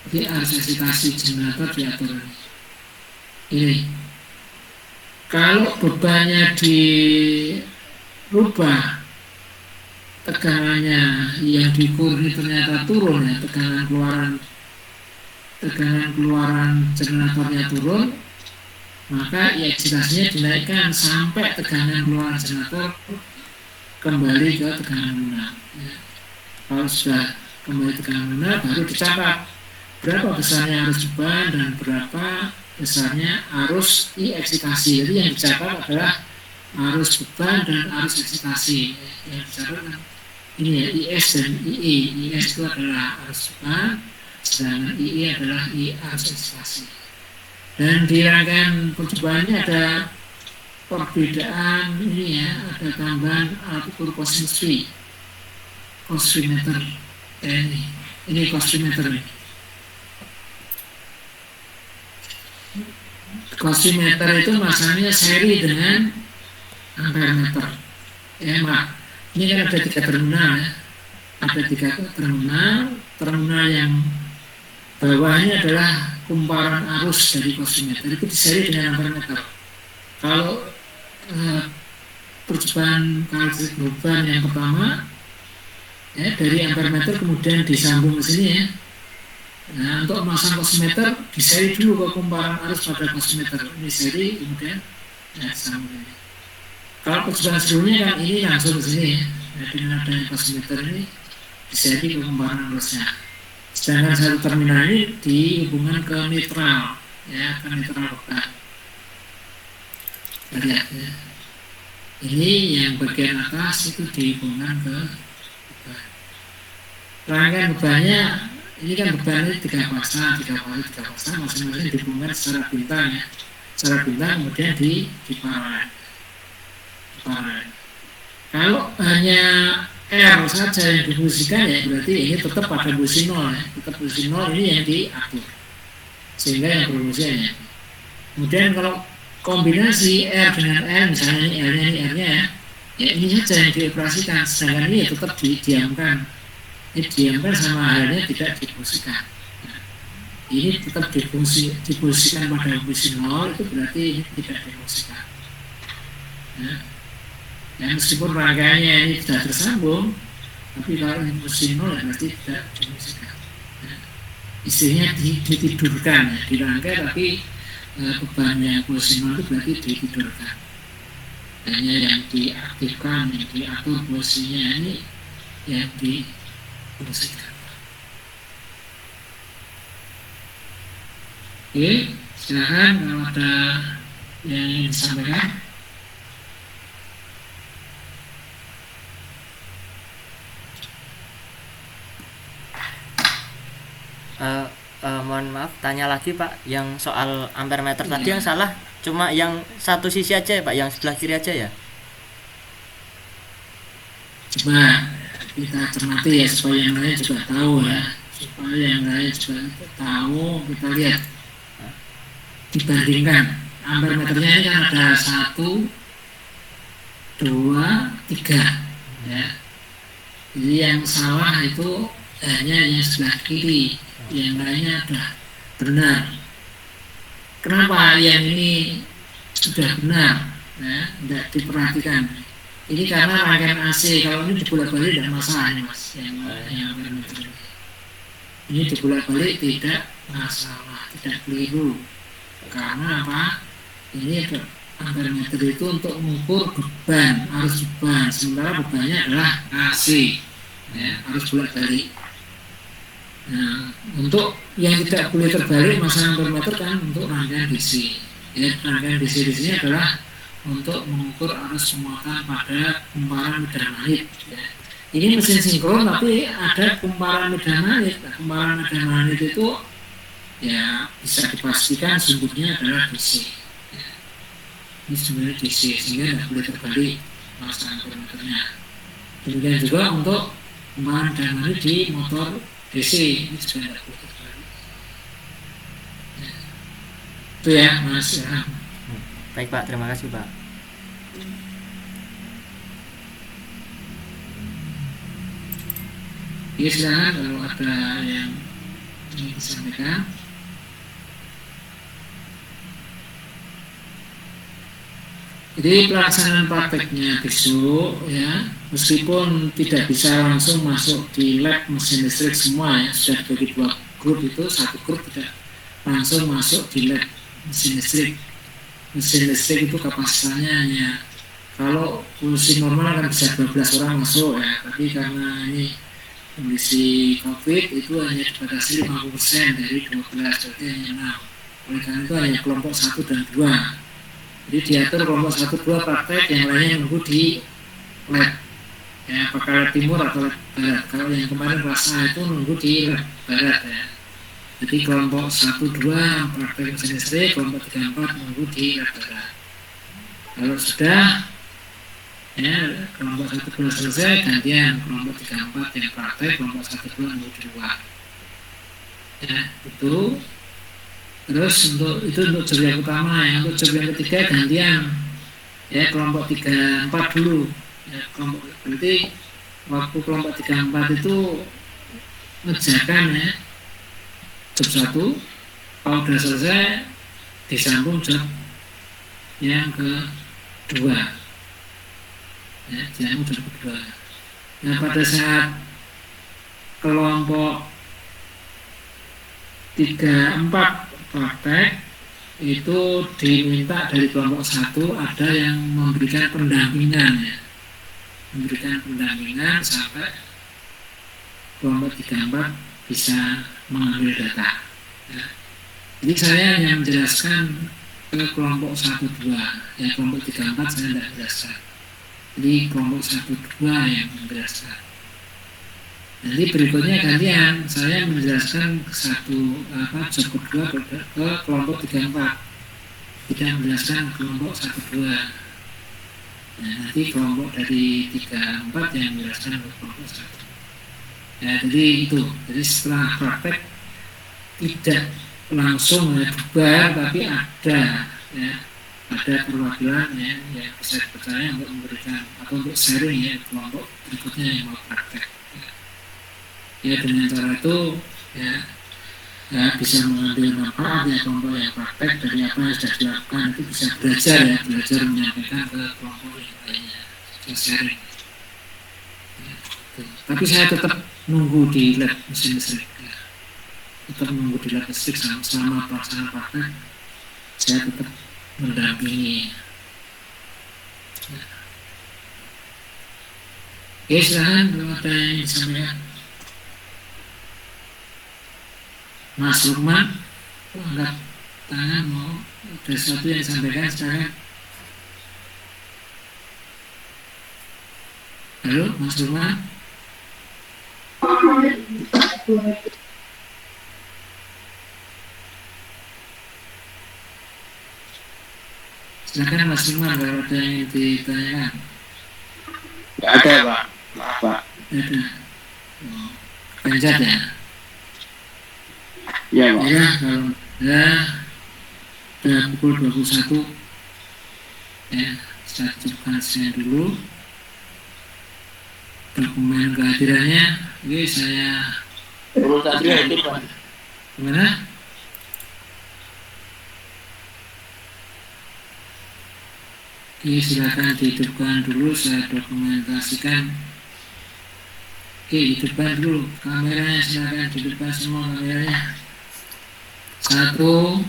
Jadi arus eksitasi generator diatur ini. Kalau bebannya dirubah, tegangannya yang diukur ini ternyata turun ya, tegangan keluaran generatornya turun, maka eksitasinya dinaikkan sampai tegangan keluaran generator kembali ke tegangan nominal. Ya. Kalau sudah kembali tegangan nominal, baru dicatat berapa besarnya arus beban dan berapa besarnya arus eksitasi. Jadi yang dicatat adalah arus beban dan arus eksitasi. Yang dicatat kan ini ya, IS dan IE. IS itu adalah arus beban, sedangkan IE adalah arus eksitasi. Dan di rangkaian percobaannya ada perbedaan ini ya, ada tambahan alat ukur cosimetri, cosimeter. Ini cosimeter ini. Cosimeter itu masanya seri dengan ampermeter. Ya mak, ini kan ada 3 terminal ya. Ada 3 terminal. Terminal yang bawahnya adalah kumparan arus dari cosimeter, itu diseri dengan ampermeter. Kalau percobaan karakteristik beban yang pertama ya, dari ampermeter kemudian disambung ke sini ya. Nah, untuk memasang cosimeter diseri dulu ke kumparan arus pada cosimeter. Ini seri kemudian ya, sambung ini. Kalau percobaan sebelumnya kan ini langsung ke sini ya. Nah, dengan adanya cosimeter ini diseri ke kumparan arusnya. Sedangkan satu terminal ini dihubungkan ke netral ya, ke netral beban. Kita lihat ya. Ini yang bagian atas itu dihubungkan ke beban. Rangkaian bebannya ini kan bebannya 3 pasang, 3 pasang masing-masing dihubungkan secara bintang ya. Secara bintang kemudian diparalel. Kalau hanya R saja yang difungsikan ya berarti ini tetap pada posisi 0 ya. Tetap posisi 0 ini yang diatur. Sehingga yang berfungsinya. Kemudian kalau kombinasi R dengan L, misalnya ini R-nya ini R-nya ya ini saja yang dioperasikan, sedangkan ini ya tetap didiamkan. Ini didiamkan sama halnya tidak difungsikan. Nah, ini tetap difungsikan pada posisi 0 itu berarti ini tidak difungsikan. Nah, ya meskipun rangkaiannya ini sudah tersambung, tapi kalau ini posisi 0 berarti tidak difungsikan. Nah, istilahnya ditidurkan ya, dirangkai tapi beban yang posisi 0 itu berarti ditidurkan. Hanya yang diaktifkan, yang diatur posisinya ini yang difungsikan. Oke, silakan kalau ada yang ingin disampaikan. Mohon maaf, tanya lagi Pak, yang soal ampere meter tadi yang salah cuma yang satu sisi aja ya Pak, yang sebelah kiri aja ya. Coba kita cermati ya supaya yang lain juga tahu ya, supaya yang lain juga tahu. Kita lihat dibandingkan ampere meternya ini kan ada 1, 2, 3 ya. Jadi yang salah itu hanya yang sebelah kiri, yang lainnya sudah benar. Kenapa yang ini sudah benar? Ya, tidak diperhatikan. Ini karena rangkaian AC. Kalau ini dibolak-balik tidak masalah ini mas. Yang ini dibolak-balik tidak masalah, tidak keliru. Karena apa? Ini ampere meter itu untuk mengukur beban, arus beban. Sementara bebannya adalah AC. Ya, harus bolak-balik. Nah, untuk yang tidak boleh terbalik masa ampere meter kan untuk rangkaian DC. Ya, rangkaian DC di sini adalah untuk mengukur arus muatan pada kumparan medan magnet. Ya. Ini mesin sinkron tapi ada kumparan medan magnet. Nah, kumparan medan magnet itu ya bisa dipastikan sumbernya adalah DC. Ya. Ini sebenarnya DC sehingga tidak boleh terbalik masa ampere meternya. Demikian juga untuk kumparan medan magnet di motor DC ini juga tidak boleh terbalik. Ya. Itu ya mas ya. Baik Pak, terima kasih Pak. Ya silakan kalau ada yang ingin disampaikan. Jadi pelaksanaan prakteknya besok ya, meskipun tidak bisa langsung masuk di lab mesin listrik semua ya, sudah bagi 2 grup itu, satu grup tidak langsung masuk di lab mesin listrik. Mesin listrik itu kapasitasnya hanya kalau kondisi normal kan bisa 12 orang masuk ya, tapi karena ini kondisi COVID itu hanya dibatasi 50% dari 12, berarti hanya 6. Oleh karena itu hanya kelompok 1 dan 2. Jadi diatur kelompok 1, 2 praktek, yang lainnya menunggu di lab ya, apakah lab timur atau lab barat. Kalau yang kemarin kelas A itu menunggu di lab barat ya. Jadi kelompok 1, 2 praktek mesin listrik, kelompok 3, 4 menunggu di lab barat. Kalau sudah ya, kelompok 1, 2 selesai, gantian kelompok 3, 4 yang praktek, kelompok 1, 2 menunggu di luar ya, itu. Terus untuk job yang utama ya, untuk job yang ketiga gantian ya, kelompok 3, 4 dulu ya, kelompok berarti waktu kelompok 3, 4 itu ngerjakan ya job 1, kalau sudah selesai disambung job yang kedua ya, disambung job kedua. Nah pada saat kelompok 3, 4 praktek itu diminta dari kelompok 1 ada yang memberikan pendampingan ya, memberikan pendampingan sampai kelompok 3, 4 bisa mengambil data ya. Jadi saya hanya menjelaskan ke kelompok 1-2. Ya, kelompok 3-4 saya tidak jelaskan. Jadi kelompok 1-2 yang menjelaskan. Nanti berikutnya gantian, saya menjelaskan job kedua ke kelompok 3-4. Tidak menjelaskan kelompok 1-2. Nah, nanti kelompok dari 3-4 yang menjelaskan ke kelompok 1. Ya, jadi itu. Jadi setelah praktek tidak langsung bubar, tapi ada perwakilan yang bisa dipercaya untuk memberikan atau untuk sharing ya kelompok berikutnya yang mau praktek. Ya, dengan cara itu ya bisa mengambil manfaat ya kelompok yang praktek dari apa yang sudah dilakukan, itu bisa belajar menyampaikan ke kelompok yang lainnya, sharing. Ya, tapi saya tetap nunggu di lab mesin listrik. Tetap menunggu di lab listrik selama pelaksanaan praktek. Saya tetap mendampingi. Oke, silahkan kalau ada yang disampaikan. Mas Lukman, angkat tangan mau ada sesuatu yang disampaikan sekarang. Halo, Mas Lukman. Silakan Mas Lukman kalau ada yang ditanyakan. Nggak ada, Pak. Maaf, Pak. Ada. Oh, pencet ya. Iya, Pak. Ya, kalau sudah pukul 21 ya, saya cukupkan saya dulu dokumen kehadirannya. Oke, saya gimana? Oke, silakan dihidupkan dulu, saya dokumentasikan. Oke, hidupkan dulu kameranya, silakan dihidupkan semua kameranya. 1, 2.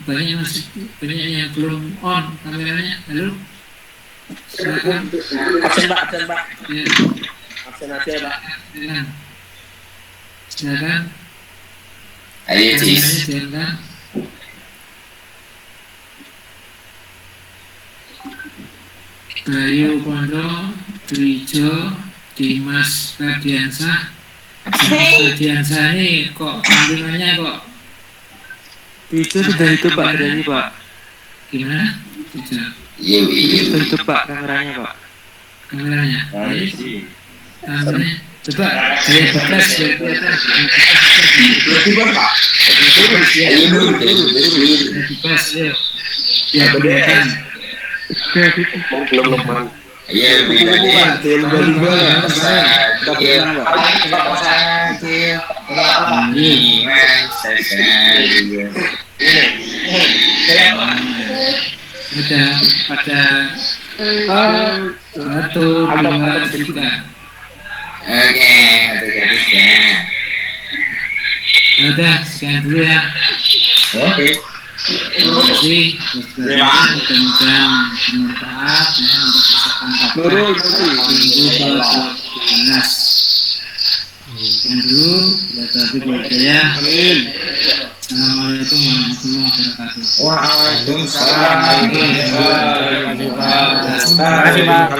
Banyak yang belum on kameranya. Halo, silakan. Absen Pak. Ya, Absen aja Pak. Silakan. Ayo, Cis. Kameranya diangkat. Bayu Kondo, Trijo, Dimas Ferdiansah. Ferdiansah ini kok panggilannya kok Itu sudah itu, Pak. Dari Pak. gimana? Tidak. Sudah itu, Pak. Kameranya, Pak. Kameranya. Kameranya. Coba saya bekas biar kelihatan. Bekas ya. Biar kelihatan. Belum Lukman. Iya, pada 1, 2, 3. Oke, Udah, sekian dulu ya. Oke. Terima kasih. Mudah-mudahan bermanfaat ya untuk persiapan minggu ke-12. Sekian dulu. Assalamualaikum warahmatullahi wabarakatuh. Waalaikumsalam. Terima kasih Pak. Terima kasih Pak.